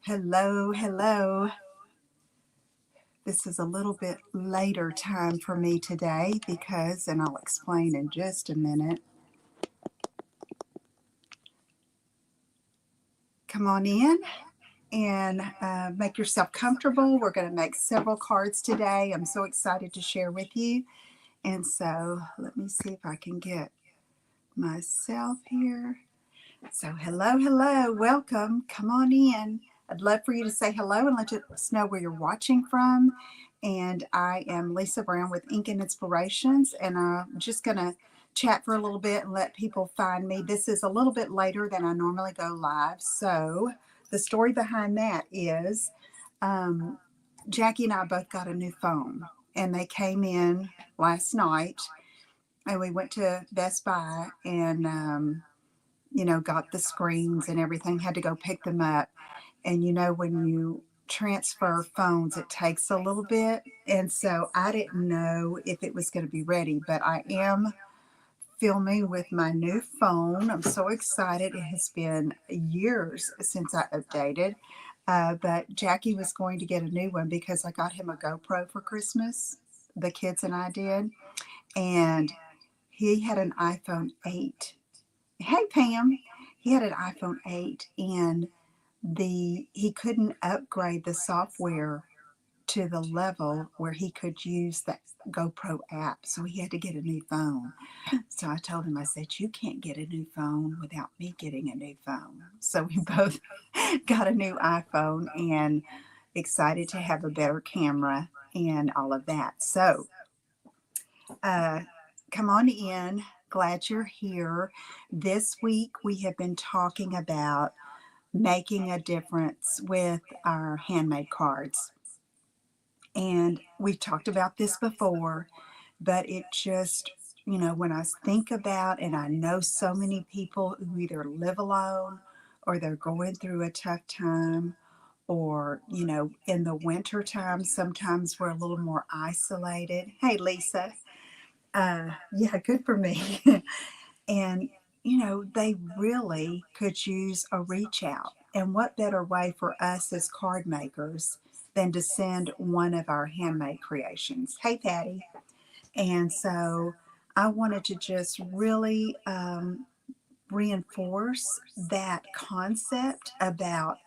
Hello, hello. This is a little bit later time for me today because, and I'll explain in just a minute. Come on in and make yourself comfortable. We're going to make several cards today. I'm so excited to share with you. And so let me see if I can get myself here. So, hello, hello, welcome. Come on in. I'd love for you to say hello and let us know where you're watching from. And I am Lisa Brown with Ink and Inspirations, and I'm just going to chat for a little bit and let people find me. This is a little bit later than I normally go live. So, the story behind that is Jackie and I both got a new phone, and they came in last night, and we went to Best Buy and got the screens and everything, had to go pick them up. And when you transfer phones, it takes a little bit. And so I didn't know if it was going to be ready, but I am filming with my new phone. I'm so excited. It has been years since I updated. But Jackie was going to get a new one because I got him a GoPro for Christmas. The kids and I did. And he had an iPhone 8. Hey, Pam. He had an iPhone 8 and he couldn't upgrade the software to the level where he could use the GoPro app. So he had to get a new phone. So I told him, I said, you can't get a new phone without me getting a new phone. So we both got a new iPhone and excited to have a better camera and all of that. So come on in. Glad you're here. This week we have been talking about making a difference with our handmade cards. And we've talked about this before, but it just, when I think about, and I know so many people who either live alone or they're going through a tough time, or, in the winter time, sometimes we're a little more isolated. Hey, Lisa. Yeah, good for me. And, they really could use a reach out. And what better way for us as card makers than to send one of our handmade creations? Hey, Patty. And so I wanted to just really reinforce that concept about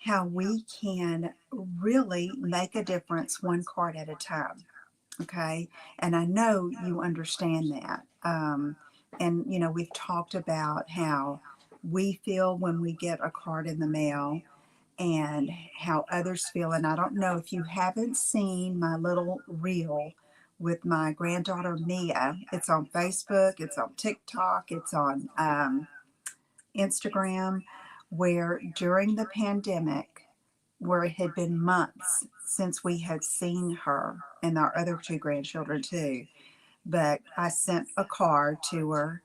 how we can really make a difference one card at a time. Okay. And I know you understand that. And, we've talked about how we feel when we get a card in the mail and how others feel. And I don't know if you haven't seen my little reel with my granddaughter Mia. It's on Facebook, it's on TikTok, it's on Instagram, where during the pandemic, where it had been months since we had seen her and our other two grandchildren too. But I sent a card to her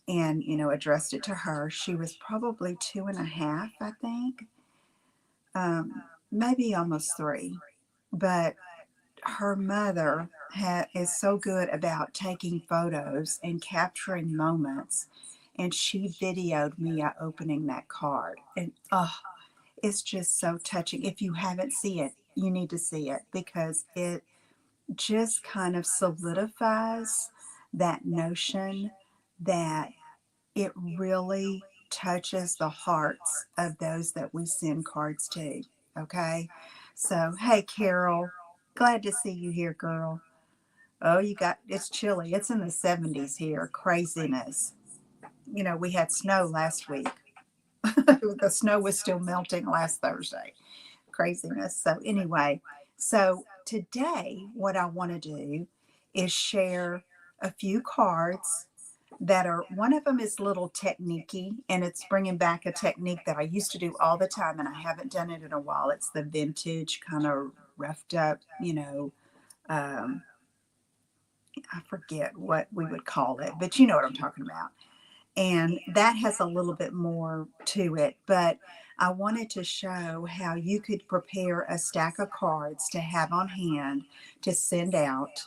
and, addressed it to her. She was probably 2.5, I think, maybe almost 3. But her mother is so good about taking photos and capturing moments. And she videoed me opening that card. And it's just so touching. If you haven't seen it, you need to see it because it just kind of solidifies that notion that it really touches the hearts of those that we send cards to. Okay. So, hey, Carol, glad to see you here, girl. Oh, it's chilly. It's in the 70s here. Craziness. We had snow last week. The snow was still melting last Thursday. Craziness. So, anyway, so today, what I want to do is share a few cards that are, one of them is a little techniquey, and it's bringing back a technique that I used to do all the time, and I haven't done it in a while. It's the vintage kind of roughed up, um, I forget what we would call it, but you know what I'm talking about. And that has a little bit more to it, but I wanted to show how you could prepare a stack of cards to have on hand to send out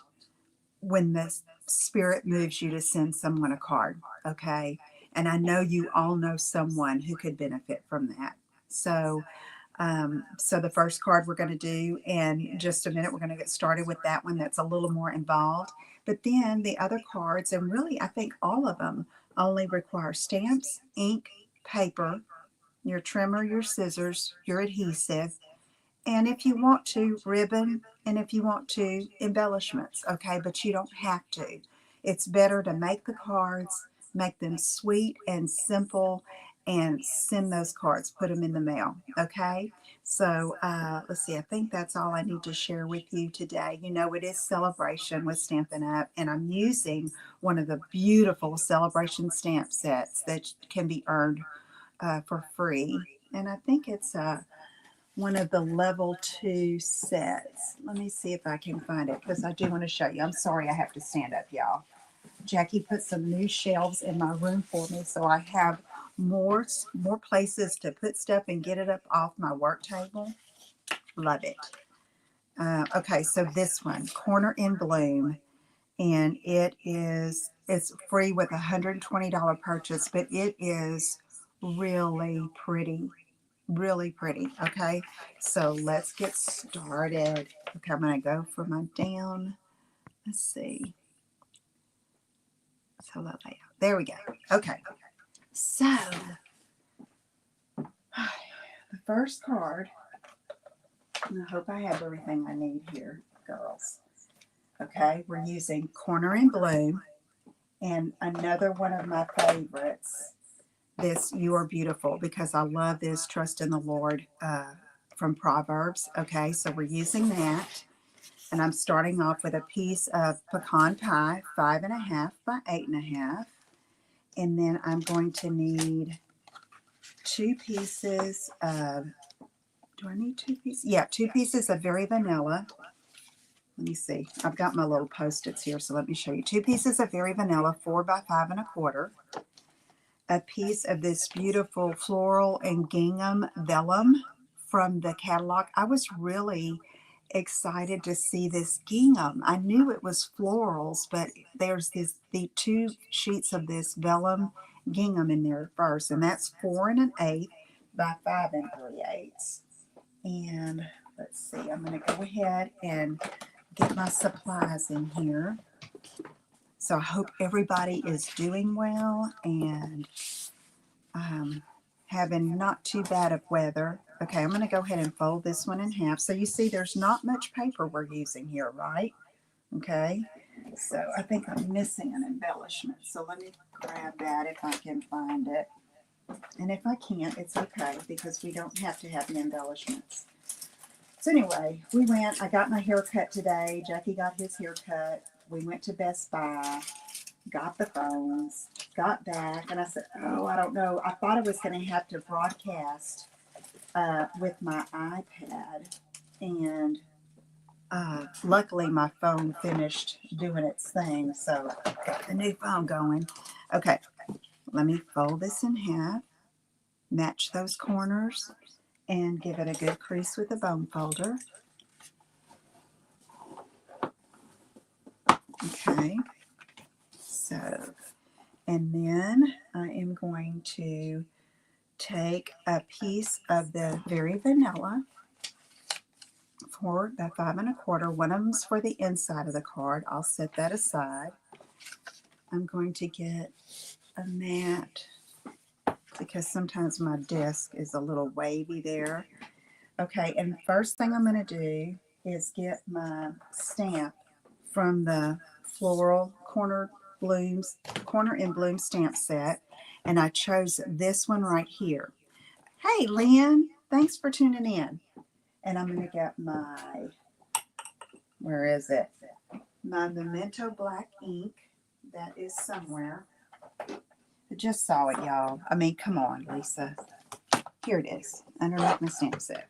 when the spirit moves you to send someone a card. Okay. And I know you all know someone who could benefit from that. So So the first card we're going to do in just a minute, we're going to get started with that one that's a little more involved. But then the other cards, and really I think all of them, only require stamps, ink, paper, your trimmer, your scissors, your adhesive, and if you want to, ribbon, and if you want to, embellishments, okay? But you don't have to. It's better to make the cards, make them sweet and simple, and send those cards, put them in the mail, okay? So let's see, I think that's all I need to share with you today. You know, it is Celebration with Stampin' Up, and I'm using one of the beautiful Celebration stamp sets that can be earned for free. And I think it's one of the level 2 sets. Let me see if I can find it because I do want to show you. I'm sorry I have to stand up, y'all. Jackie put some new shelves in my room for me, so I have more places to put stuff and get it up off my work table. Love it. Okay, so this one, Corner in Bloom, and it's free with a $120 purchase, but it is really pretty. Really pretty. Okay, so let's get started. Okay, I'm going to go for my down. Let's see. So there we go. Okay, so the first card, and I hope I have everything I need here, girls. Okay, we're using Corner in Bloom, and another one of my favorites, this You Are Beautiful, because I love this Trust in the Lord from Proverbs. Okay, so we're using that, and I'm starting off with a piece of pecan pie, 5.5 by 8.5, and then I'm going to need 2 pieces of, do I need 2 pieces? Yeah, 2 pieces of Very Vanilla. Let me see, I've got my little Post-its here, so let me show you. 2 pieces of Very Vanilla, 4 by 5.25. A piece of this beautiful floral and gingham vellum from the catalog. I was really excited to see this gingham. I knew it was florals, but there's the 2 sheets of this vellum gingham in there first, and that's 4 1/8 by 5 3/8. And let's see, I'm going to go ahead and get my supplies in here. So I hope everybody is doing well and having not too bad of weather. Okay, I'm going to go ahead and fold this one in half. So you see there's not much paper we're using here, right? Okay, so I think I'm missing an embellishment. So let me grab that if I can find it. And if I can't, it's okay because we don't have to have the embellishments. So anyway, I got my hair cut today. Jackie got his hair cut. We went to Best Buy, got the phones, got back, and I said, oh, I don't know. I thought I was going to have to broadcast with my iPad, and luckily my phone finished doing its thing, so got the new phone going. Okay, let me fold this in half, match those corners, and give it a good crease with a bone folder. Okay, so, and then I am going to take a piece of the Very Vanilla, 4 by 5 1/4. One of them's for the inside of the card. I'll set that aside. I'm going to get a mat because sometimes my desk is a little wavy there. Okay, and first thing I'm going to do is get my stamp from the floral Corner in Bloom stamp set, and I chose this one right here. Hey, Lynn, thanks for tuning in. And I'm going to get my, where is it? My Memento Black ink. That is somewhere. I just saw it, y'all. I mean, come on, Lisa. Here it is, underneath my stamp set.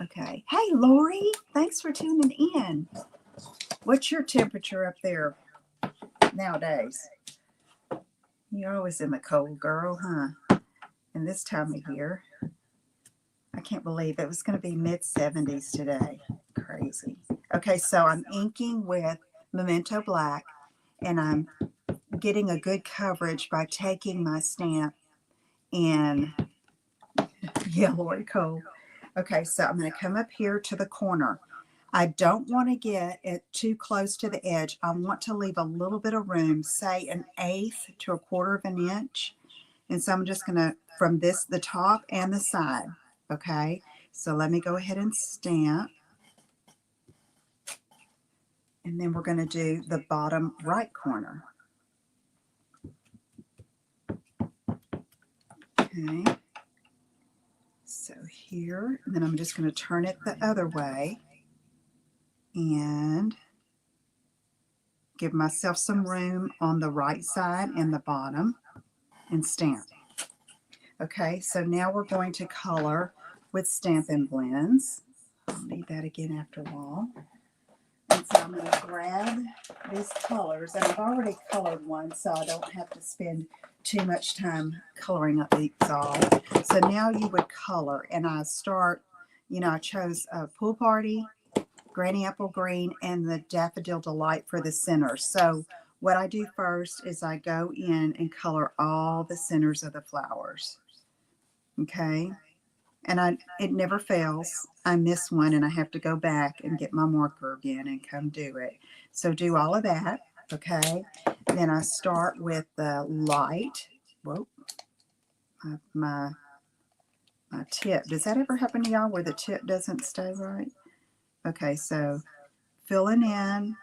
Okay. Hey, Lori, thanks for tuning in. What's your temperature up there nowadays? You're always in the cold, girl, huh? And this time of year, I can't believe it was going to be mid-70s today. Crazy. Okay, so I'm inking with Memento Black, and I'm getting a good coverage by taking my stamp and Yeah, Lori Cole. Okay, so I'm going to come up here to the corner. I don't want to get it too close to the edge. I want to leave a little bit of room, say an eighth to a quarter of an inch. And so I'm just going to, from this, the top and the side. Okay, so let me go ahead and stamp. And then we're going to do the bottom right corner. Okay, so here, and then I'm just going to turn it the other way and give myself some room on the right side and the bottom and stamp. Okay, so now we're going to color with Stampin' Blends. I'll need that again after a while. And so I'm going to grab these colors, and I've already colored one, so I don't have to spend too much time coloring up these all. So now you would color, and I start, I chose a Pool Party, Granny Apple Green, and the Daffodil Delight for the center. So what I do first is I go in and color all the centers of the flowers. Okay, and it never fails. I miss one and I have to go back and get my marker again and come do it. So do all of that. Okay, then I start with the light. Whoa, my tip. Does that ever happen to y'all where the tip doesn't stay right? Okay, so filling in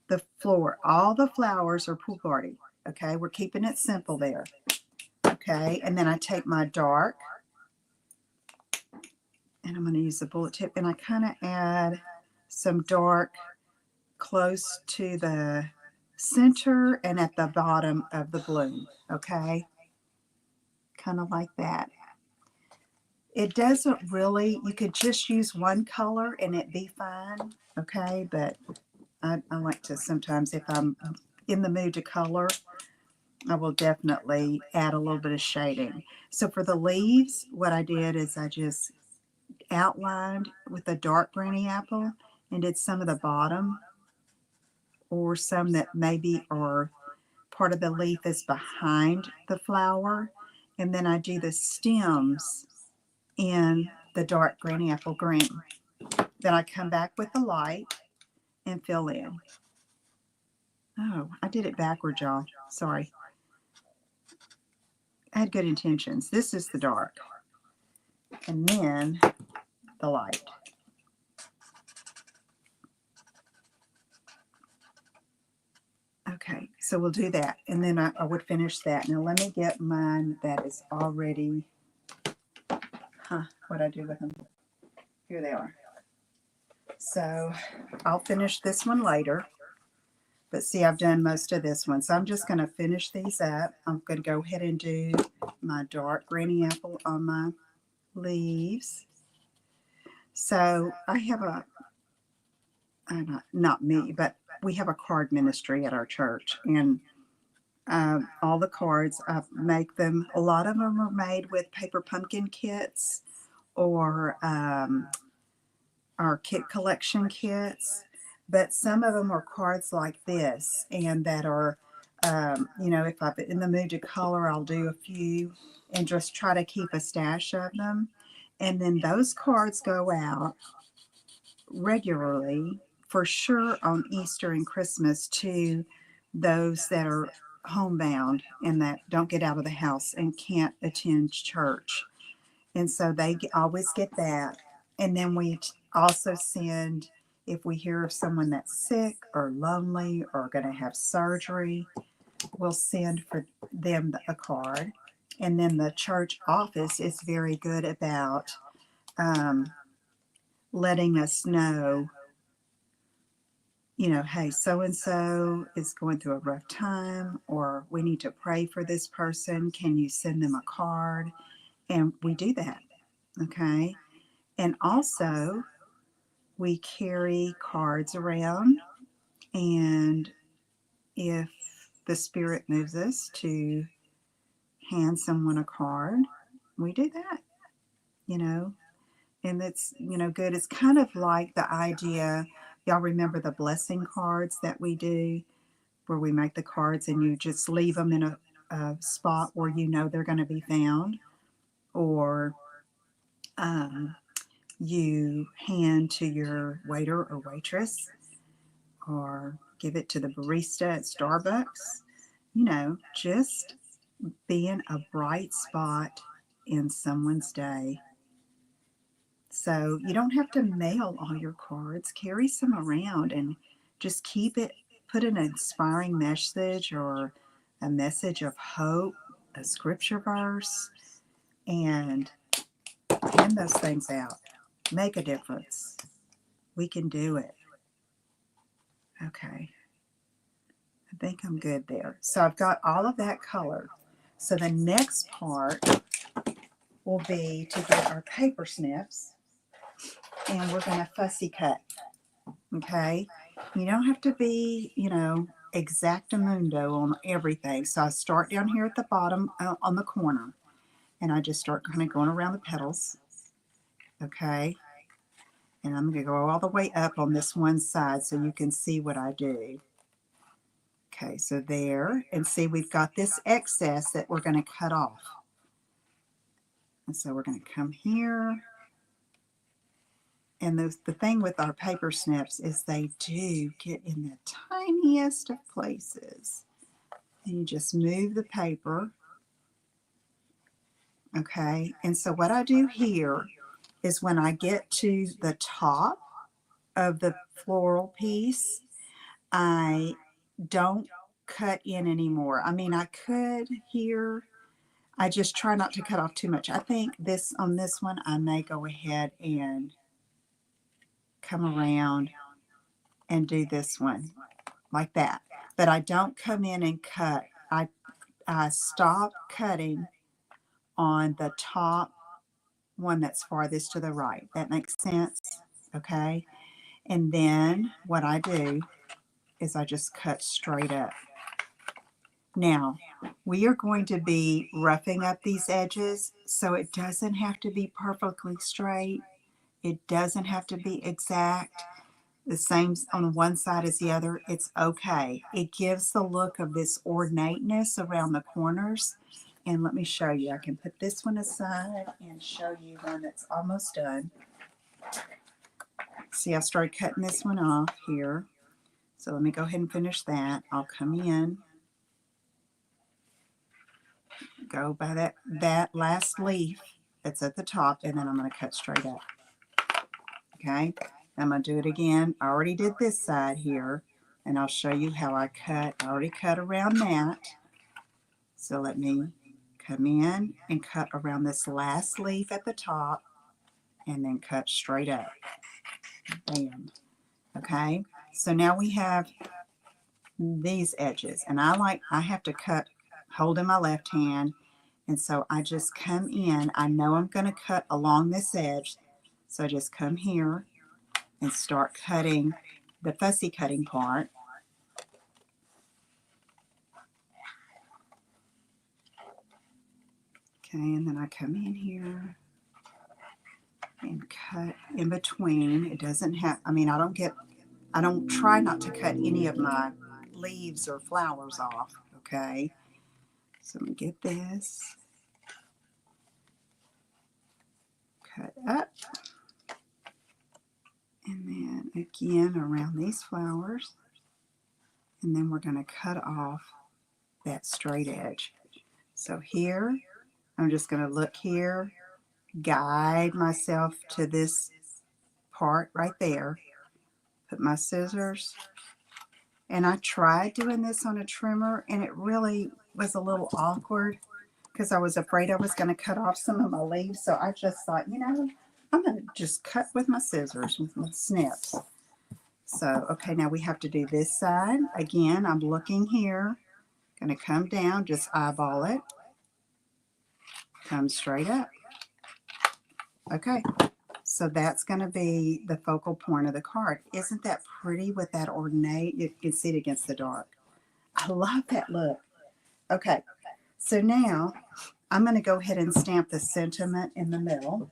the floor. All the flowers are Pool Party. Okay, we're keeping it simple there. Okay, and then I take my dark, and I'm going to use the bullet tip, and I kind of add some dark close to the center and at the bottom of the bloom. Okay, kind of like that. It doesn't really, you could just use one color and it'd be fine. Okay, but I like to sometimes, if I'm in the mood to color, I will definitely add a little bit of shading. So for the leaves, what I did is I just outlined with a dark granny apple and did some of the bottom, or some that maybe are part of the leaf is behind the flower. And then I do the stems in the dark granny apple green. Then I come back with the light and fill in. Oh, I did it backward, y'all. Sorry. I had good intentions. This is the dark. And then the light. Okay, so we'll do that. And then I would finish that. Now let me get mine that is already, what'd I do with them? Here they are. So I'll finish this one later. But see, I've done most of this one. So I'm just going to finish these up. I'm going to go ahead and do my dark granny apple on my leaves. So I have not me, but we have a card ministry at our church. And all the cards, I make them, a lot of them are made with paper pumpkin kits or our kit collection kits. But some of them are cards like this, and that are, if I'm in the mood to color, I'll do a few and just try to keep a stash of them. And then those cards go out regularly, for sure, on Easter and Christmas to those that are homebound and that don't get out of the house and can't attend church. And so they always get that. And then we also send, if we hear of someone that's sick or lonely or going to have surgery, we'll send for them a card. And then the church office is very good about letting us know, hey, so-and-so is going through a rough time, or we need to pray for this person. Can you send them a card? And we do that. Okay. And also, we carry cards around, and if the Spirit moves us to hand someone a card, we do that, and it's, good. It's kind of like the idea, y'all remember the blessing cards that we do, where we make the cards and you just leave them in a spot where they're going to be found, or you hand to your waiter or waitress, or give it to the barista at Starbucks. You know, just being a bright spot in someone's day. So you don't have to mail all your cards. Carry some around and just keep it, put an inspiring message or a message of hope, a scripture verse, and hand those things out. Make a difference. We can do it. Okay, I think I'm good there. So I've got all of that colored. So the next part will be to get our paper snips, and we're going to fussy cut. Okay, you don't have to be, you know, exactamundo on everything. So I start down here at the bottom on the corner, and I just start kind of going around the petals. Okay, and I'm going to go all the way up on this one side so you can see what I do. Okay, so there, and see we've got this excess that we're going to cut off. And so we're going to come here. And the thing with our paper snips is they do get in the tiniest of places. And you just move the paper. Okay, and so what I do here is when I get to the top of the floral piece, I don't cut in anymore. I mean, I could here. I just try not to cut off too much. I think this on this one, I may go ahead and come around and do this one like that. But I don't come in and cut. I stop cutting on the top one that's farthest to the right. That makes sense? Okay. And then what I do is I just cut straight up. Now, we are going to be roughing up these edges, so it doesn't have to be perfectly straight. It doesn't have to be exact, the same on one side as the other. It's okay. It gives the look of this ornateness around the corners. And let me show you. I can put this one aside and show you one that's almost done. See, I started cutting this one off here. So let me go ahead and finish that. I'll come in, go by that last leaf that's at the top, and then I'm going to cut straight up. Okay, I'm going to do it again. I already did this side here, and I'll show you how I cut. I already cut around that. So let me come in and cut around this last leaf at the top, and then cut straight up. Bam. Okay, so now we have these edges, and I have to cut holding my left hand, and so I just come in. I know I'm going to cut along this edge, so I just come here and start cutting the fussy cutting part. Okay, and then I come in here and cut in between. It doesn't have, I mean, I don't try not to cut any of my leaves or flowers off. Okay, so I'm going to get this, cut up, and then again around these flowers, and then we're going to cut off that straight edge. So here, I'm just going to look here, guide myself to this part right there, put my scissors, and I tried doing this on a trimmer, and it really was a little awkward because I was afraid I was going to cut off some of my leaves. So I just thought, you know, I'm going to just cut with my scissors, with my snips. So, okay, now we have to do this side. Again, I'm looking here, going to come down, just eyeball it, come straight up. Okay, so that's going to be the focal point of the card. Isn't that pretty with that ornate? You can see it against the dark. I love that look. Okay, so now I'm going to go ahead and stamp the sentiment in the middle.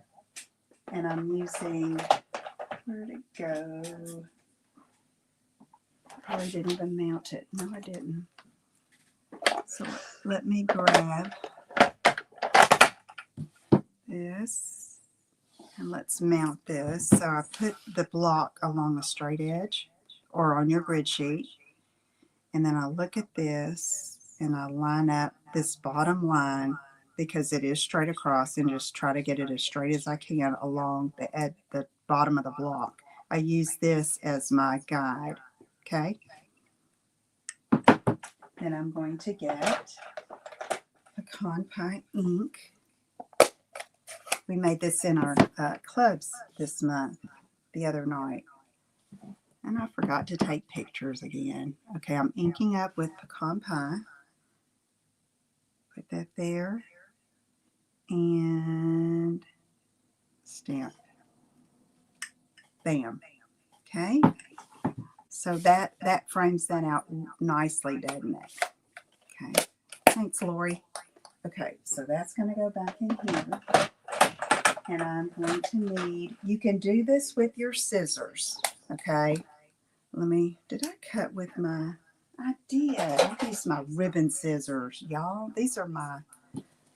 And I'm using, where'd it go? Probably didn't even mount it. No, I didn't. So let me grab this. And let's mount this. So I put the block along the straight edge or on your grid sheet. And then I look at this and I line up this bottom line because it is straight across, and just try to get it as straight as I can along the bottom of the block. I use this as my guide. Okay. Then I'm going to get pecan pie ink. We made this in our clubs this month, the other night. And I forgot to take pictures again. Okay, I'm inking up with pecan pie. Put that there. And stamp. Bam. Okay. So that frames that out nicely, doesn't it? Okay. Thanks, Lori. Okay, so that's going to go back in here. And I'm going to need, you can do this with your scissors. Okay. Did I cut with my, I did. I used my ribbon scissors, y'all. These are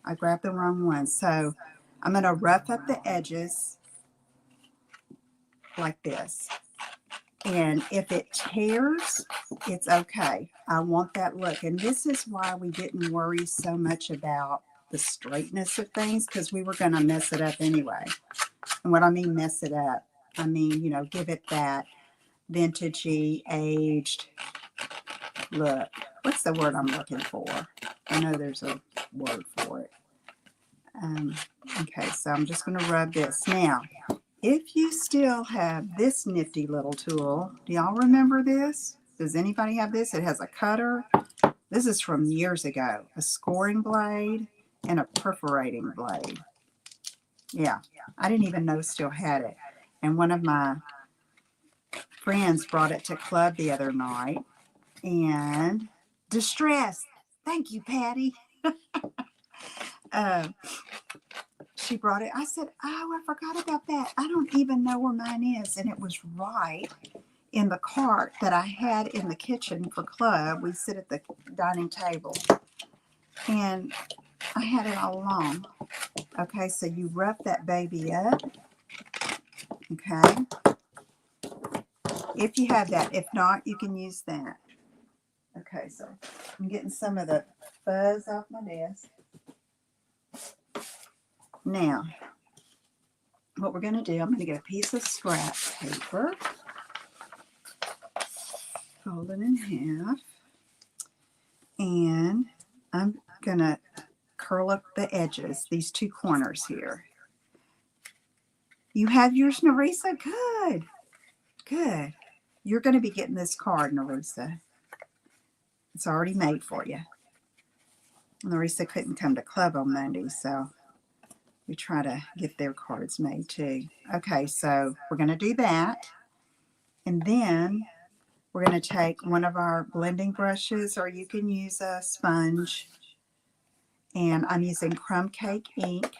I grabbed the wrong one. So I'm going to rough up the edges like this. And if it tears, it's okay. I want that look. And this is why we didn't worry so much about the straightness of things, because we were going to mess it up anyway. And what I mean mess it up, I mean, you know, give it that vintagey, aged look. What's the word I'm looking for? I know there's a word for it. Okay, so I'm just going to rub this. Now, if you still have this nifty little tool, do y'all remember this? Does anybody have this? It has a cutter. This is from years ago. A scoring blade and a perforating blade. Yeah, I didn't even know still had it. And one of my friends brought it to club the other night. And distress. Thank you, Patty. She brought it. I said, oh, I forgot about that. I don't even know where mine is. And it was right in the cart that I had in the kitchen for club. We sit at the dining table. And I had it all along. Okay, so you rough that baby up. Okay. If you have that. If not, you can use that. Okay, so I'm getting some of the fuzz off my desk. Now, what we're going to do, I'm going to get a piece of scrap paper, fold it in half, and I'm going to curl up the edges, these two corners here. You have yours, Narisa? Good. Good. You're going to be getting this card, Narisa. It's already made for you. Narisa couldn't come to club on Monday, so we try to get their cards made too. Okay, so we're going to do that. And then we're going to take one of our blending brushes, or you can use a sponge. And I'm using crumb cake ink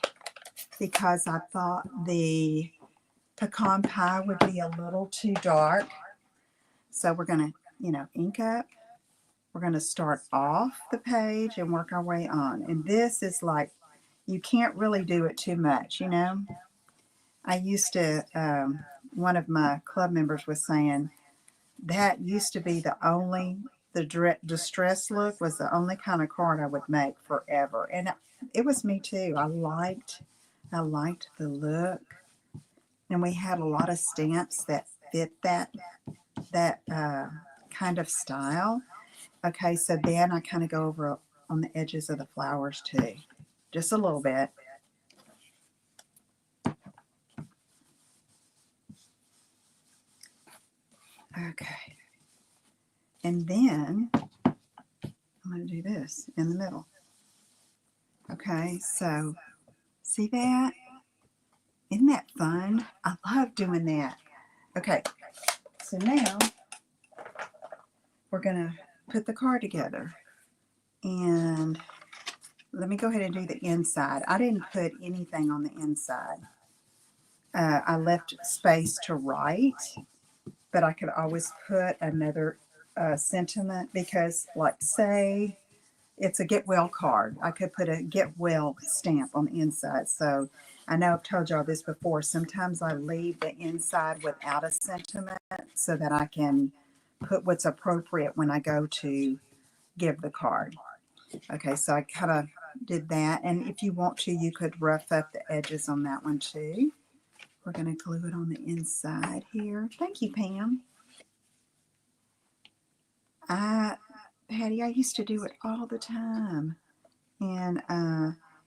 because I thought the pecan pie would be a little too dark. So we're going to, ink up. We're going to start off the page and work our way on. And this is like, you can't really do it too much, I used to, one of my club members was saying that used to be the distress look was the only kind of card I would make forever. And it was me too. I liked the look. And we had a lot of stamps that fit that kind of style. Okay, so then I kind of go over on the edges of the flowers too. Just a little bit. Okay. And then I'm going to do this in the middle. Okay, so see that? Isn't that fun? I love doing that. Okay, so now we're going to put the card together. And let me go ahead and do the inside. I didn't put anything on the inside. I left space to write, but I could always put another sentiment because, like, say it's a get well card. I could put a get well stamp on the inside. So I know I've told y'all this before. Sometimes I leave the inside without a sentiment so that I can put what's appropriate when I go to give the card. Okay, so I kind of did that. And if you want to, you could rough up the edges on that one too. We're going to glue it on the inside here. Thank you, Pam. Patty, I used to do it all the time. And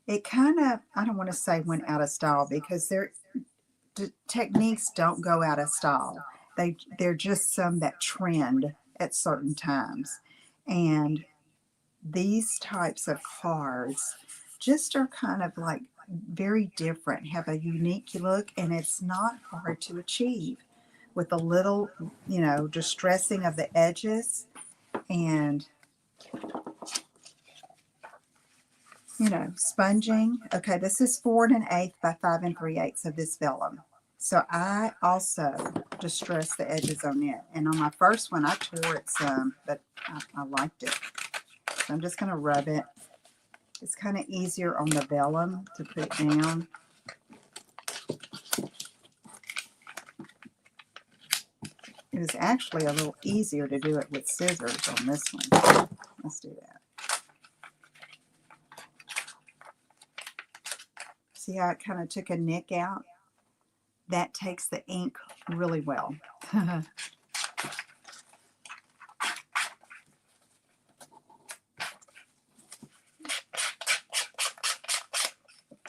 it kind of, I don't want to say went out of style because techniques don't go out of style. They're just some that trend at certain times. And these types of cards just are kind of like very different, have a unique look, and it's not hard to achieve with a little, distressing of the edges and, sponging. Okay, this is 4 1/8 by 5 3/8 of this vellum. So I also distressed the edges on it. And on my first one, I tore it some, but I liked it. So I'm just going to rub it. It's kind of easier on the vellum to put down. It was actually a little easier to do it with scissors on this one. Let's do that. See how it kind of took a nick out? That takes the ink really well.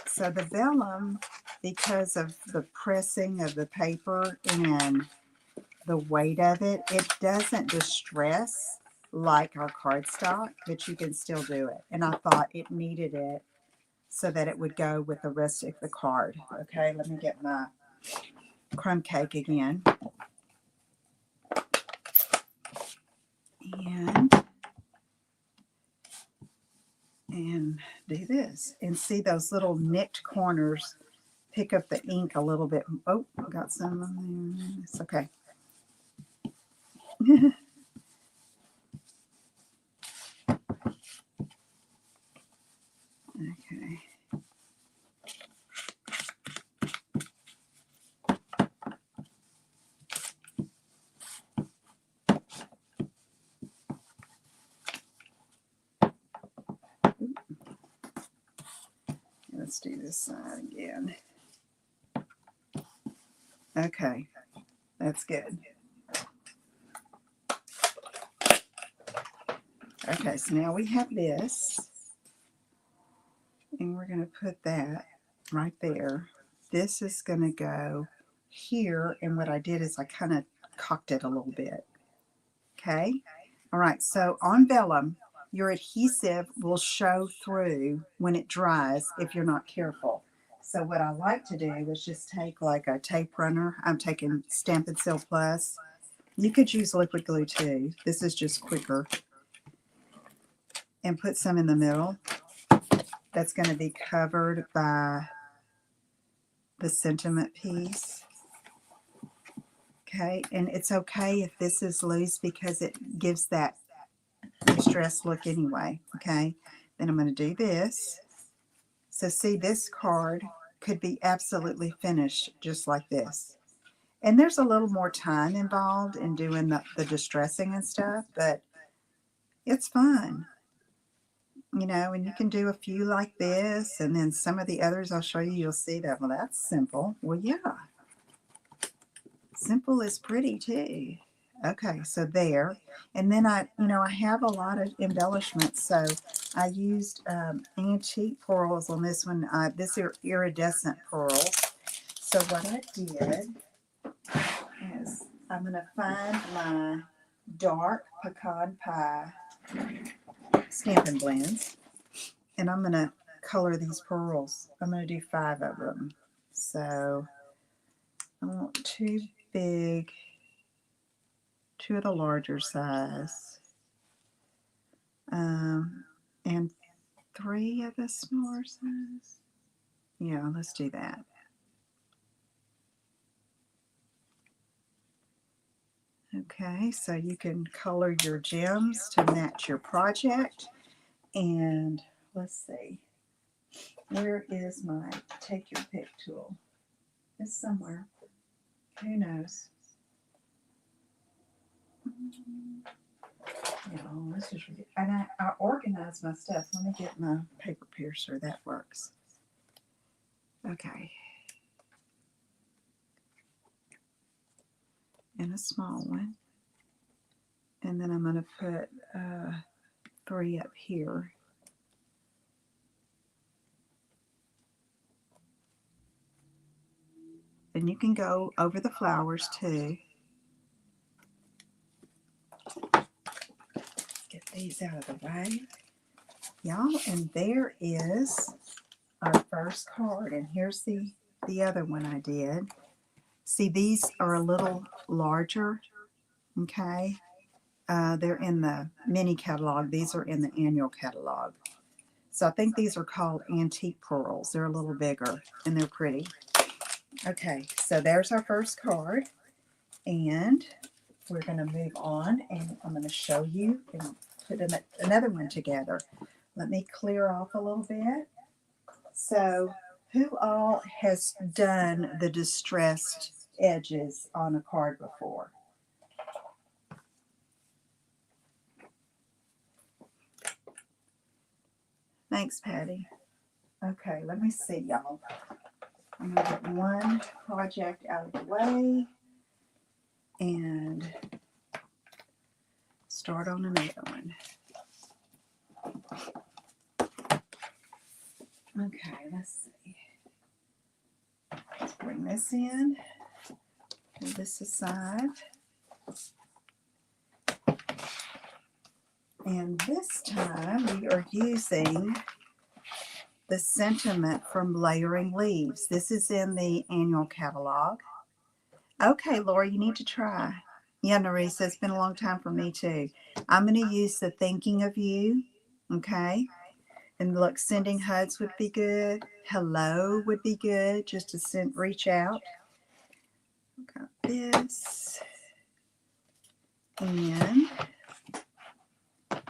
So the vellum, because of the pressing of the paper and the weight of it, it doesn't distress like our cardstock, but you can still do it. And I thought it needed it so that it would go with the rest of the card. Okay, let me get my crumb cake again. And do this. And see those little nicked corners pick up the ink a little bit. Oh, got some on there. It's okay. Okay. Let's do this side again. Okay, that's good. Okay, so now we have this, and we're going to put that right there. This is going to go here, and what I did is I kind of cocked it a little bit. Okay, all right, so on vellum, your adhesive will show through when it dries if you're not careful. So what I like to do is just take like a tape runner. I'm taking Stampin' Seal Plus. You could use liquid glue too. This is just quicker. And put some in the middle. That's going to be covered by the sentiment piece. Okay, and it's okay if this is loose because it gives that distressed look anyway. Okay, then I'm going to do this. So see, this card could be absolutely finished just like this. And there's a little more time involved in doing the distressing and stuff, but it's fun. And you can do a few like this, and then some of the others I'll show you, you'll see that, well, that's simple. Well, yeah. Simple is pretty, too. Okay, so there. And then I have a lot of embellishments, so I used antique pearls on this one. This are iridescent pearls. So what I did is I'm going to find my dark pecan pie Stampin' Blends, and I'm going to color these pearls. I'm going to do 5 of them. So I want 2 big, 2 of the larger size, and 3 of the smaller size. Yeah, let's do that. Okay, so you can color your gems to match your project. And let's see. Where is my take your pick tool? It's somewhere. Who knows? This is ridiculous. And I organize my stuff. Let me get my paper piercer. That works. Okay. And a small one. And then I'm going to put 3 up here. And you can go over the flowers too. Get these out of the way. Y'all, and there is our first card. And here's the other one I did. See, these are a little larger, okay? They're in the mini catalog. These are in the annual catalog. So I think these are called antique pearls. They're a little bigger, and they're pretty. Okay, so there's our first card. And we're going to move on, and I'm going to show you and put another one together. Let me clear off a little bit. So who all has done the distressed edges on a card before? Thanks, Patty. Okay, let me see, y'all. I'm going to get one project out of the way and start on another one. Okay, let's see. Let's bring this in. Pull this aside. And this time we are using the sentiment from Layering Leaves. This is in the annual catalog. Okay, Laura, you need to try. Yeah, Narisa, it's been a long time for me too. I'm going to use the Thinking of You, okay? And look, sending hugs would be good. Hello would be good, just to reach out. Got this. And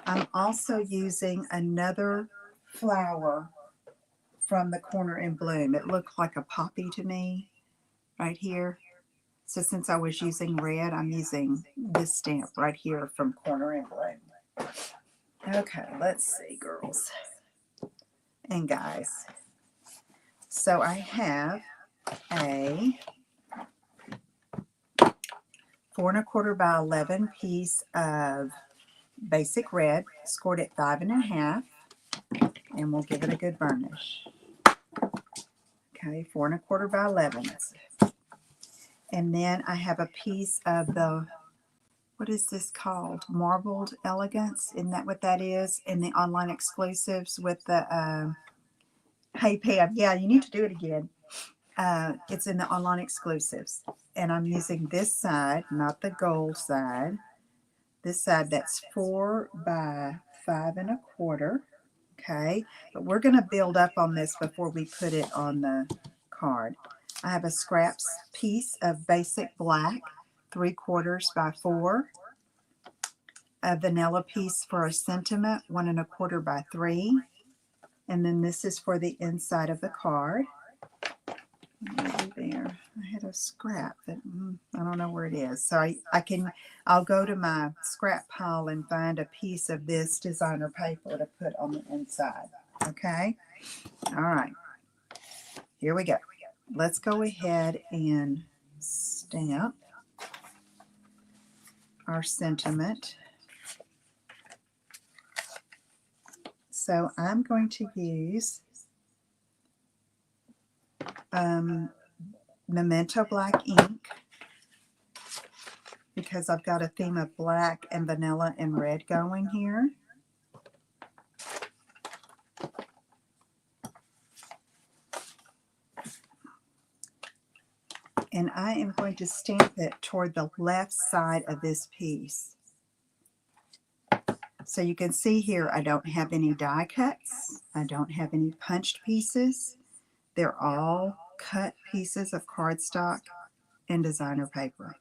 I'm also using another flower from the Corner in Bloom. It looked like a poppy to me right here. So since I was using red, I'm using this stamp right here from Corner in Bloom. Okay, let's see, girls and guys. So I have a 4 1/4 by 11 piece of basic red, scored at 5 1/2, and we'll give it a good burnish. Okay, 4 1/4 by 11. And then I have a piece of the, what is this called? Marbled Elegance. Isn't that what that is? In the online exclusives with the, hey Pam, yeah, you need to do it again. It's in the online exclusives. And I'm using this side, not the gold side. This side, that's 4 by 5 1/4. Okay, but we're going to build up on this before we put it on the card. I have a scraps piece of basic black, 3/4 by 4. A vanilla piece for a sentiment, 1 1/4 by 3. And then this is for the inside of the card. There, I had a scrap that I don't know where it is. So I'll go to my scrap pile and find a piece of this designer paper to put on the inside. Okay. All right. Here we go. Let's go ahead and stamp our sentiment. So I'm going to use Memento Black ink because I've got a theme of black and vanilla and red going here. And I am going to stamp it toward the left side of this piece. So you can see here I don't have any die cuts. I don't have any punched pieces. They're all cut pieces of cardstock and designer paper.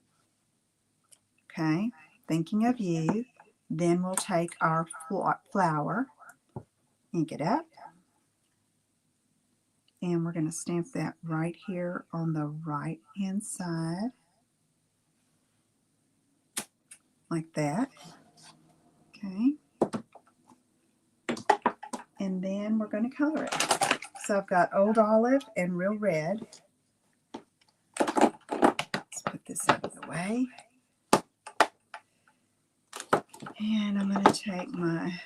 Okay, Thinking of You. Then we'll take our flower, ink it up, And we're going to stamp that right here on the right hand side, like that. Okay. And then we're going to color it. So I've got Old Olive and Real Red. Let's put this out of the way. And I'm going to take my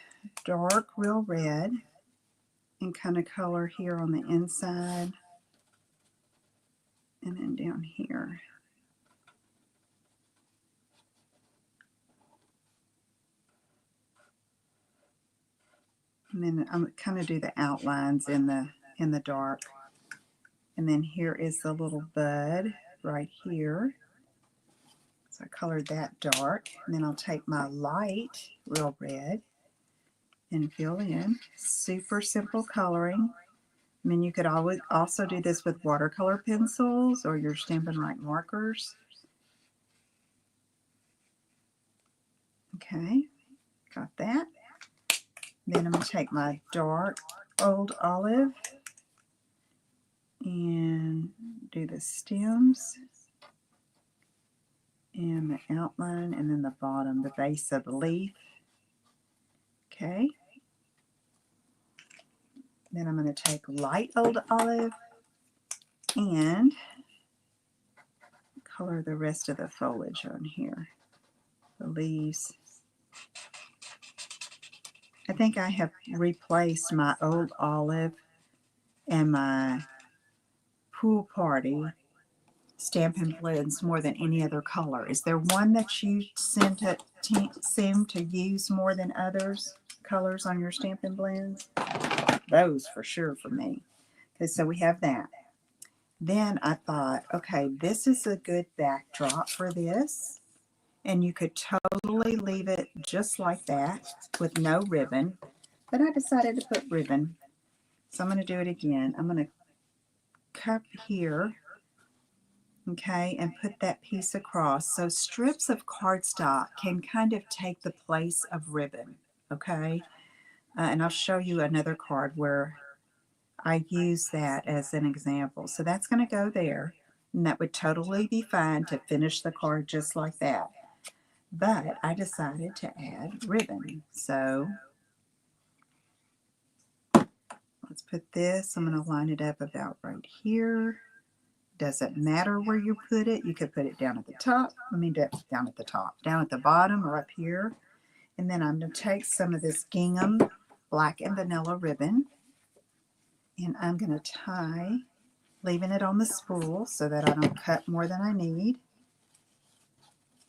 dark Real Red and kind of color here on the inside and then down here. And then I'm kind of do the outlines in the dark. And then here is the little bud right here. So I colored that dark. And then I'll take my light Real Red and fill in. Super simple coloring. I mean, you could always also do this with watercolor pencils or your Stampin' Right markers. Okay, got that. Then I'm going to take my dark Old Olive and do the stems and the outline and then the bottom, the base of the leaf. Okay. Then I'm going to take light Old Olive and color the rest of the foliage on here, the leaves. I think I have replaced my Old Olive and my Pool Party Stampin' Blends more than any other color. Is there one that you seem to use more than others, colors on your Stampin' Blends? Those for sure for me. Okay, so we have that. Then I thought, okay, this is a good backdrop for this. And you could totally leave it just like that with no ribbon. But I decided to put ribbon. So I'm going to do it again. I'm going to cup here, okay, and put that piece across. So strips of cardstock can kind of take the place of ribbon, okay? And I'll show you another card where I use that as an example. So that's going to go there. And that would totally be fine to finish the card just like that. But I decided to add ribbon. So let's put this. I'm going to line it up about right here. Doesn't matter where you put it. You could put it down at the top. Down at the top. Down at the bottom or up here. And then I'm going to take some of this gingham black and vanilla ribbon. And I'm going to tie, leaving it on the spool so that I don't cut more than I need.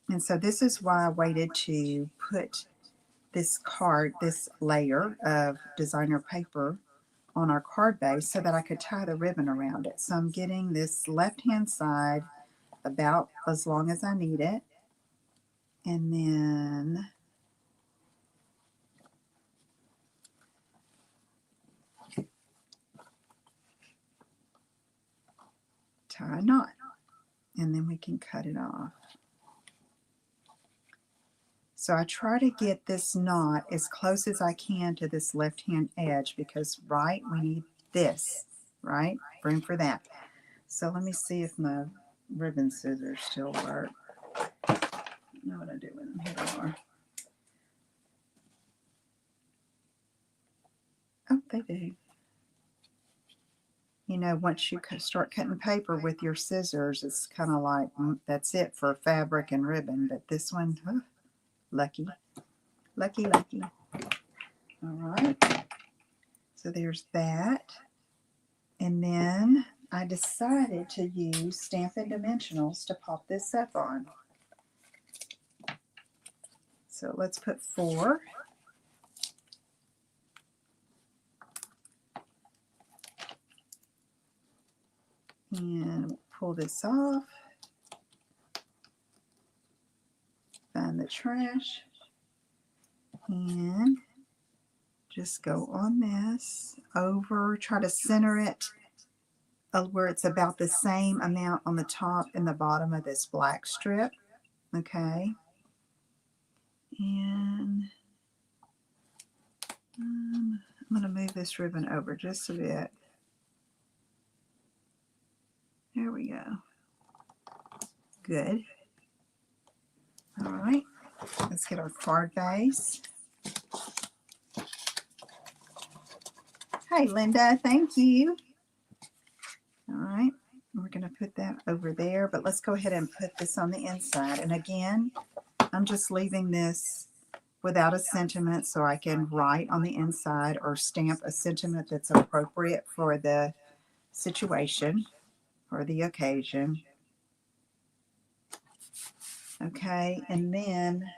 And so this is why I waited to put this card, this layer of designer paper on our card base so that I could tie the ribbon around it. So I'm getting this left-hand side about as long as I need it. And then tie a knot. And then we can cut it off. So I try to get this knot as close as I can to this left-hand edge because, right, we need this, right? Room for that. So let me see if my ribbon scissors still work. I know what I do with them. Here they are. Oh, they do. You know, once you start cutting paper with your scissors, it's kind of like, that's it for fabric and ribbon. But this one, oh, lucky. Lucky, lucky. All right. So there's that. And then I decided to use Stampin' Dimensionals to pop this up on. So let's put 4. And pull this off. Find the trash. And just go on this over. Try to center it where it's about the same amount on the top and the bottom of this black strip. Okay. And I'm going to move this ribbon over just a bit. Good. All right. Let's get our card base. Hey, Linda, thank you. All right. We're going to put that over there, but let's go ahead and put this on the inside. And again, I'm just leaving this without a sentiment so I can write on the inside or stamp a sentiment that's appropriate for the situation or the occasion. Okay, and then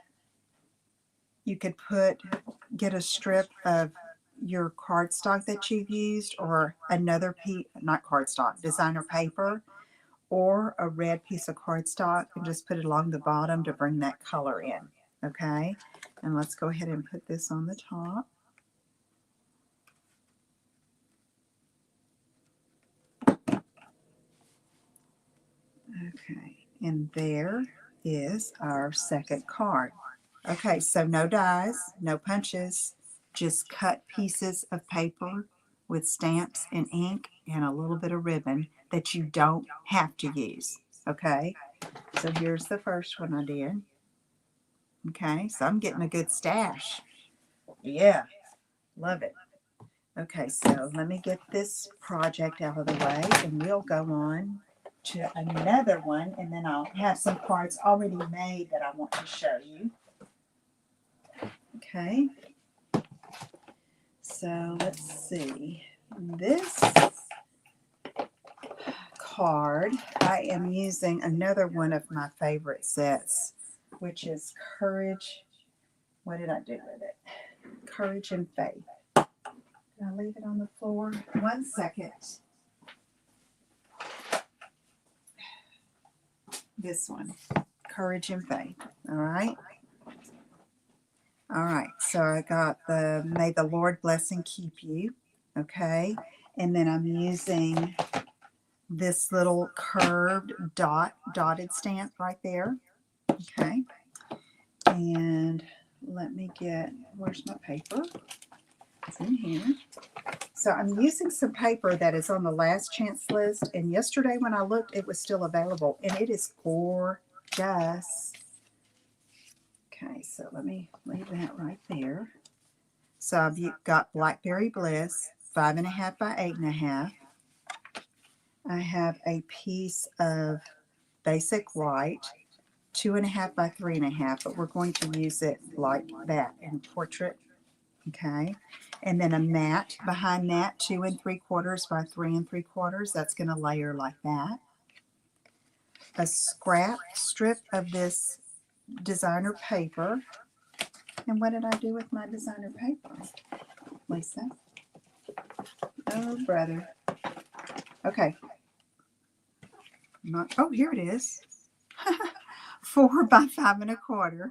you could get a strip of your cardstock that you've used, or another piece, not cardstock, designer paper, or a red piece of cardstock, and just put it along the bottom to bring that color in. Okay, and let's go ahead and put this on the top. Okay, and there is our second card. Okay, so no dies, no punches, just cut pieces of paper with stamps and ink and a little bit of ribbon that you don't have to use. Okay, so here's the first one I did. Okay, so I'm getting a good stash. Yeah, love it. Okay, so let me get this project out of the way and we'll go on to another one, and then I'll have some cards already made that I want to show you. Okay, so let's see. This card, I am using another one of my favorite sets, which is Courage. What did I do with it? Courage and Faith. Did I leave it on the floor? 1 second. This one, Courage and Faith. All right. All right. So I got the May the Lord bless and keep you. Okay. And then I'm using this little curved dotted stamp right there. Okay. And let me get, where's my paper? It's in here. So I'm using some paper that is on the last chance list, and yesterday when I looked, it was still available, and it is gorgeous. Okay, so let me leave that right there. So I've got Blackberry Bliss, 5.5 by 8.5. I have a piece of basic white, 2.5 by 3.5, but we're going to use it like that in portrait. Okay, and then a matte behind that, 2 3/4 by 3 3/4. That's going to layer like that. A scrap strip of this designer paper. And what did I do with my designer paper, Lisa? Oh, brother. Okay. Oh, here it is. 4 by 5 1/4.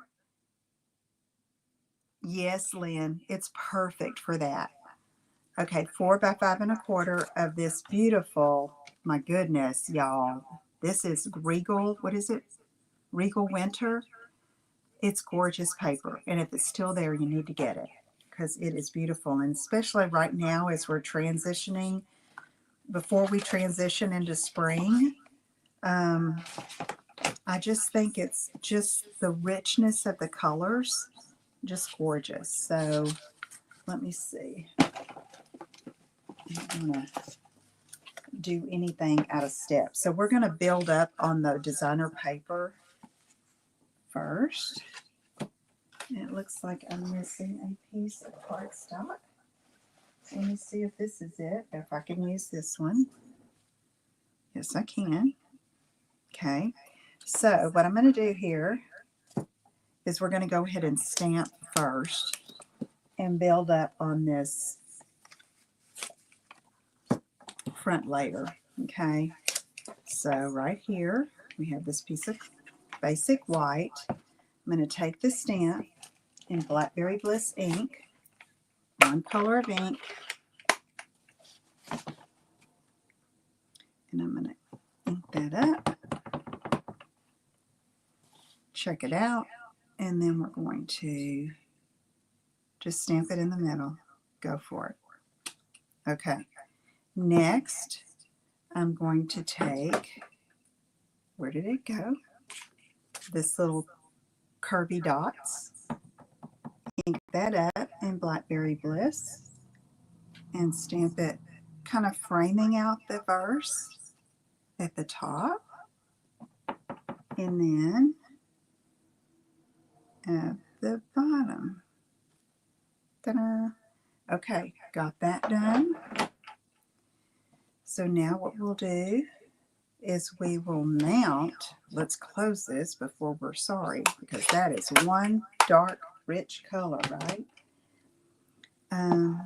Yes, Lynn, it's perfect for that. Okay, 4 by 5 1/4 of this beautiful, my goodness, y'all. This is Regal, what is it? Regal Winter. It's gorgeous paper, and if it's still there, you need to get it because it is beautiful, and especially right now as we're transitioning, before we transition into spring, I just think it's just the richness of the colors, just gorgeous. So let me see. I don't want to do anything out of step. So we're going to build up on the designer paper first. It looks like I'm missing a piece of cardstock. Let me see if this is it, if I can use this one. Yes, I can. Okay, so what I'm going to do here is we're going to go ahead and stamp first and build up on this front layer. Okay, so right here we have this piece of basic white. I'm going to take the stamp in Blackberry Bliss ink, one color of ink, and I'm going to ink that up, check it out, and then we're going to just stamp it in the middle. Go for it. Okay, next I'm going to take, where did it go? this little curvy dots. Ink that up in Blackberry Bliss and stamp it, kind of framing out the verse at the top. And then at the bottom. Ta-da! Okay, got that done. So now what we'll do is we will mount, let's close this before we're sorry, because that is one dark, rich color, right? And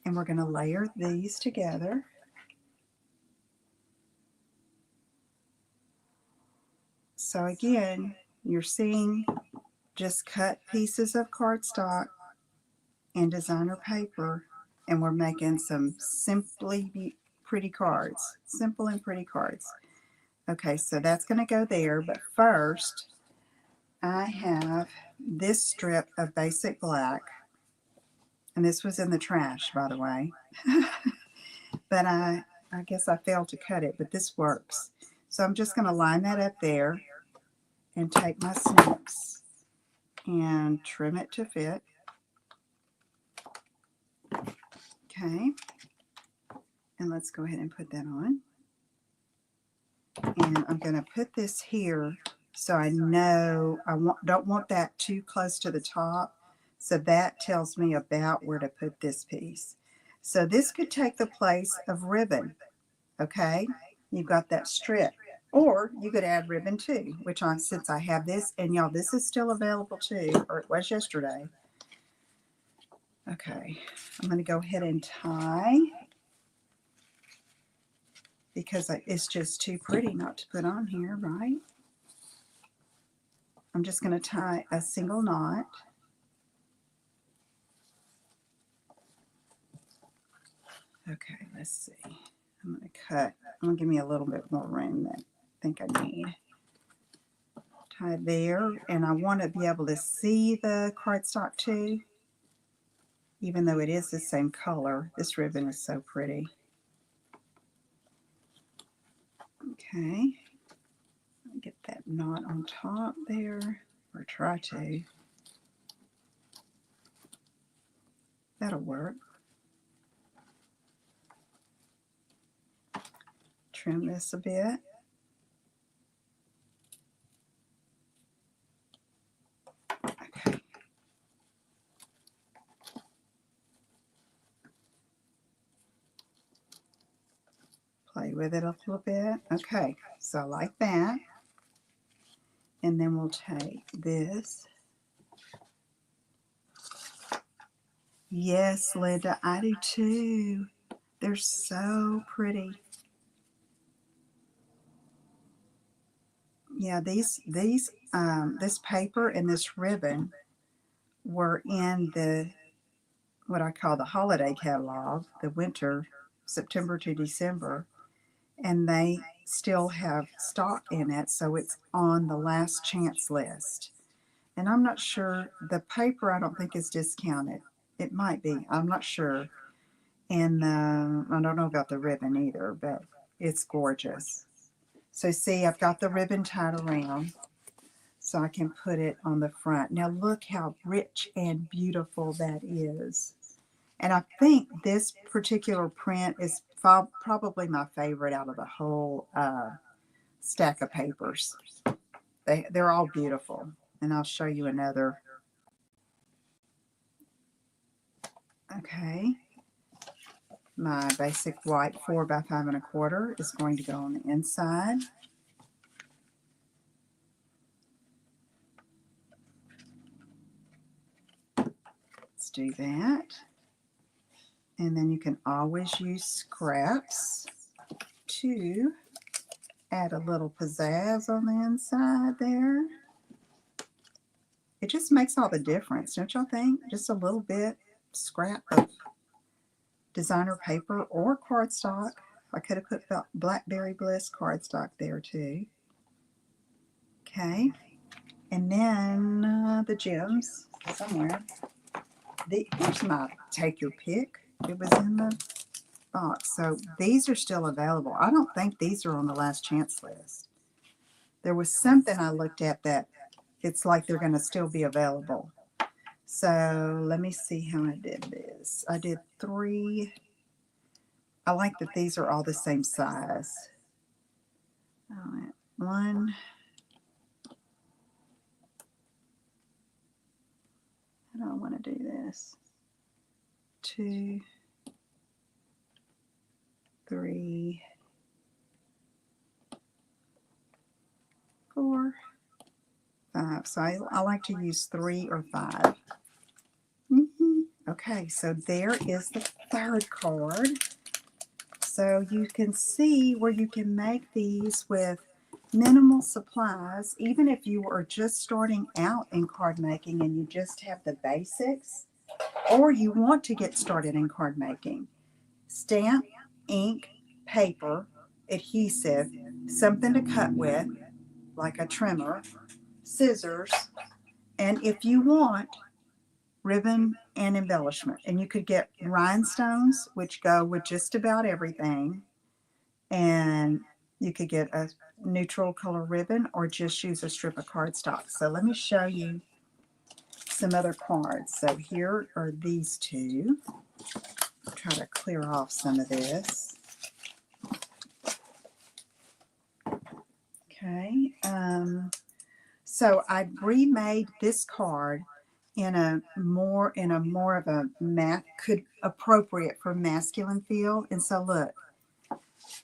we're going to layer these together. So again, you're seeing just cut pieces of cardstock and designer paper, and we're making some simply pretty cards. Simple and pretty cards. Okay, so that's going to go there, but first I have this strip of basic black, and this was in the trash, by the way. But I guess I failed to cut it, but this works. So I'm just going to line that up there and take my snips and trim it to fit. Okay, and let's go ahead and put that on. And I'm going to put this here so I know I don't want that too close to the top. So that tells me about where to put this piece. So this could take the place of ribbon. Okay, you've got that strip. Or you could add ribbon too, which since I have this, and y'all, this is still available too, or it was yesterday. Okay, I'm going to go ahead and tie, because it's just too pretty not to put on here, right? I'm just going to tie a single knot. Okay, let's see. I'm going to cut. I'm going to give me a little bit more room than I think I need. Tie there, and I want to be able to see the cardstock too, even though it is the same color. This ribbon is so pretty. Okay, get that knot on top there, or try to. That'll work. Trim this a bit. Okay. Play with it a little bit. Okay, so like that. And then we'll take this. Yes, Linda, I do too. They're so pretty. Yeah, this paper and this ribbon were in the, what I call the holiday catalog, the winter, September to December, and they still have stock in it, so it's on the last chance list. And I'm not sure, the paper I don't think is discounted. It might be, I'm not sure. And I don't know about the ribbon either, but it's gorgeous. So see, I've got the ribbon tied around so I can put it on the front. Now look how rich and beautiful that is. And I think this particular print is probably my favorite out of the whole stack of papers. They're all beautiful. And I'll show you another. Okay. My basic white 4 by 5 1/4 is going to go on the inside. Let's do that. And then you can always use scraps to add a little pizzazz on the inside there. It just makes all the difference, don't y'all think? Just a little bit scrap of designer paper or cardstock. I could have put Blackberry Bliss cardstock there too. Okay. And then the gems somewhere. Here's my take your pick. It was in the box. So these are still available. I don't think these are on the last chance list. There was something I looked at that it's like they're going to still be available. So let me see how I did this. I did 3. I like that these are all the same size. All right, 1. I don't want to do this. 2, 3, 4, 5. So I like to use 3 or 5. Okay, so there is the third card. So you can see where you can make these with minimal supplies, even if you are just starting out in card making and you just have the basics, or you want to get started in card making. Stamp, ink, paper, adhesive, something to cut with, like a trimmer, scissors, and if you want, ribbon and embellishment. And you could get rhinestones, which go with just about everything. And you could get a neutral color ribbon or just use a strip of cardstock. So let me show you some other cards. So here are these 2. I'll try to clear off some of this. Okay. So I remade this card in a more of a appropriate for masculine feel. And so look,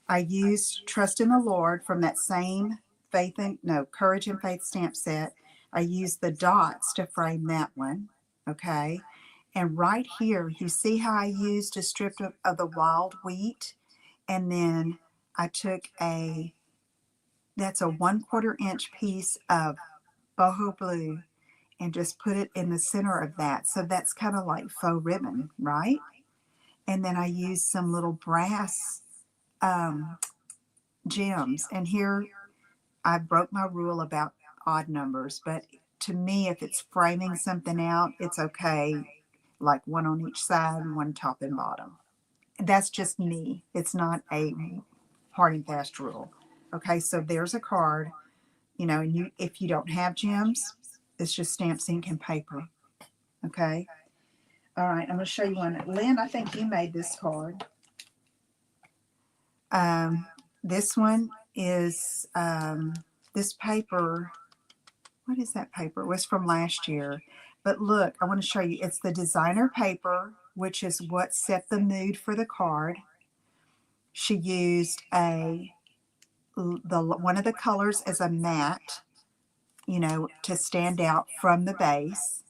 I used Trust in the Lord from that same Courage and Faith stamp set. I used the dots to frame that one. Okay. And right here, you see how I used a strip of the wild wheat, and then I took that's a 1/4 inch piece of boho blue and just put it in the center of that. So that's kind of like faux ribbon, right? And then I used some little brass gems. And here I broke my rule about odd numbers, but to me, if it's framing something out, it's okay, like 1 on each side and 1 top and bottom. That's just me. It's not a hard and fast rule. Okay, so there's a card, and if you don't have gems, it's just stamps, ink, and paper. Okay. All right, I'm going to show you one. Lynn, I think you made this card. This one is this paper. What is that paper? It was from last year. But look, I want to show you. It's the designer paper, which is what set the mood for the card. She used one of the colors as a matte, to stand out from the base.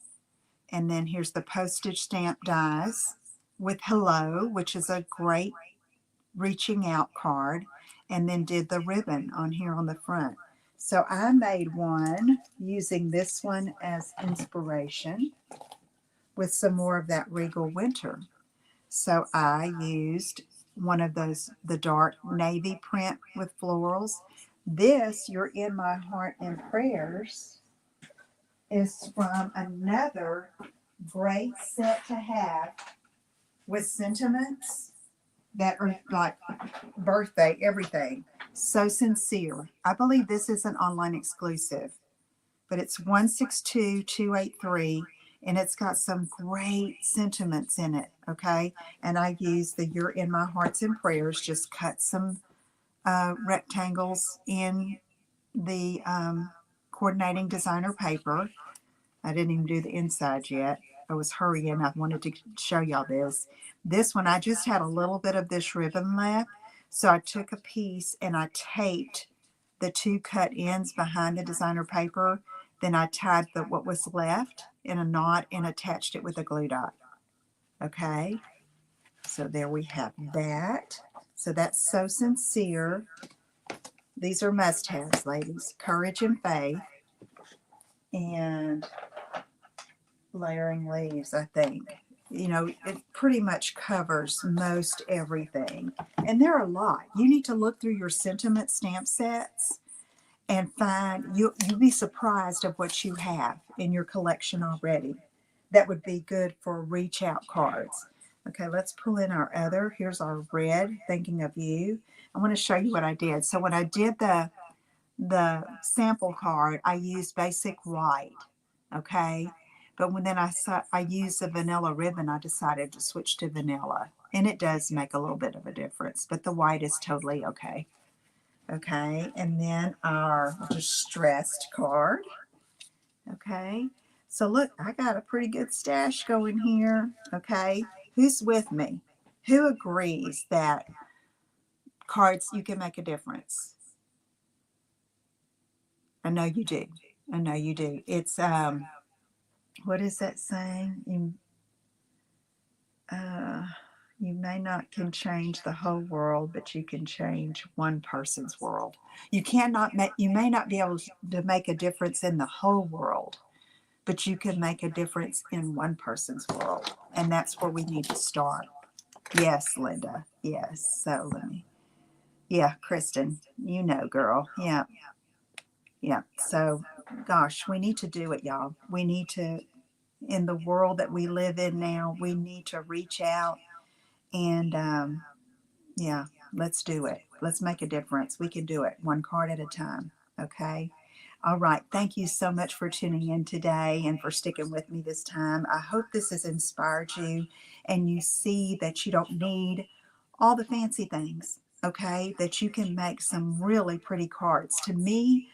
And then here's the postage stamp dies with hello, which is a great reaching out card, and then did the ribbon on here on the front. So I made one using this one as inspiration with some more of that regal winter. So I used one of those, the dark navy print with florals. This, You're in My Heart and Prayers, is from another great set to have with sentiments that are like birthday, everything. So sincere. I believe this is an online exclusive, but it's 162283, and it's got some great sentiments in it. Okay. And I use the You're in My Hearts and Prayers, just cut some rectangles in the coordinating designer paper. I didn't even do the inside yet. I was hurrying. I wanted to show y'all this. This one, I just had a little bit of this ribbon left. So I took a piece and I taped the 2 cut ends behind the designer paper. Then I tied what was left in a knot and attached it with a glue dot. Okay. So there we have that. So that's So Sincere. These are must-haves, ladies. Courage and Faith. And Layering Leaves, I think. It pretty much covers most everything. And there are a lot. You need to look through your sentiment stamp sets and you'll be surprised of what you have in your collection already. That would be good for reach out cards. Okay, let's pull in our other. Here's our red, Thinking of You. I want to show you what I did. So when I did the the sample card, I used basic white, okay? But when then I used the vanilla ribbon, I decided to switch to vanilla. And it does make a little bit of a difference, but the white is totally okay. Okay, and then our distressed card. Okay, so look, I got a pretty good stash going here. Okay, who's with me? Who agrees that cards, you can make a difference? I know you do. I know you do. It's what is that saying? Uh, you may not can change the whole world, but you can change one person's world. You may not be able to make a difference in the whole world, but you can make a difference in one person's world. And that's where we need to start. Yes, Linda. Yes. So let me, yeah, Kristen, you know, girl. Yeah. Yeah. So, gosh, we need to do it, y'all. We need to, in the world that we live in now, we need to reach out and, yeah, let's do it. Let's make a difference. We can do it one card at a time. Okay. All right. Thank you so much for tuning in today and for sticking with me this time. I hope this has inspired you and you see that you don't need all the fancy things. Okay. That you can make some really pretty cards. To me,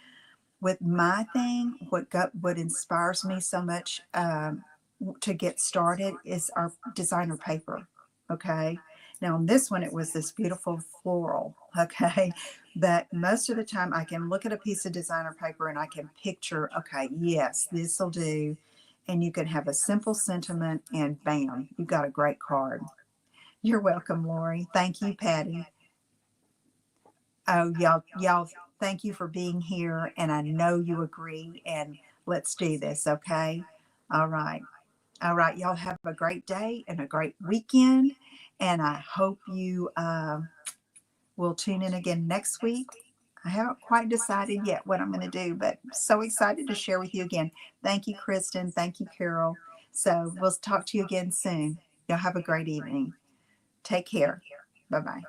with my thing, what inspires me so much to get started is our designer paper. Okay. Now on this one, it was this beautiful floral. Okay. But most of the time I can look at a piece of designer paper and I can picture, okay, yes, this will do. And you can have a simple sentiment and bam, you've got a great card. You're welcome, Lori. Thank you, Patty. Oh, y'all, thank you for being here. And I know you agree. And let's do this, okay? All right. All right. Y'all have a great day and a great weekend. And I hope you will tune in again next week. I haven't quite decided yet what I'm going to do, but so excited to share with you again. Thank you, Kristen. Thank you, Carol. So we'll talk to you again soon. Y'all have a great evening. Take care. Bye bye.